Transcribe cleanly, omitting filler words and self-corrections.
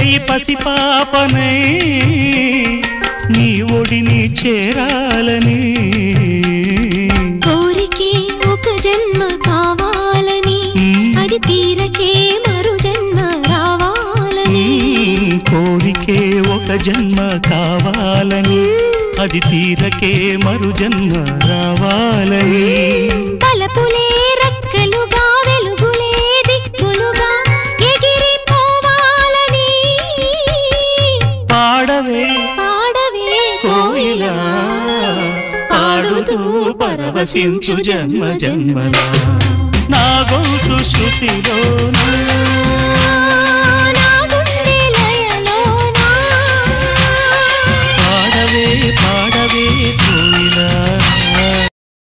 ఈ పసిపాపనై నీ ఒడిని చేరాలని కోరికే ఒక జన్మ కావాలని అది తీరకే మరు జన్మ రావాలని కోరికే ఒక జన్మ కావాలని అది తీరకే మరు జన్మ రావాలని తలపులే రెక్కలుగా వెలుగులే దిక్కులుగా ఎగిరిపోవాలని పాడవే పాడవే కోయిలా పాడుతూ పరవశించు జన్మ జన్మలా నా గొంతు శృతిలోనా నా గుండె లయలోనా పాడవే పాడవే కోయిలా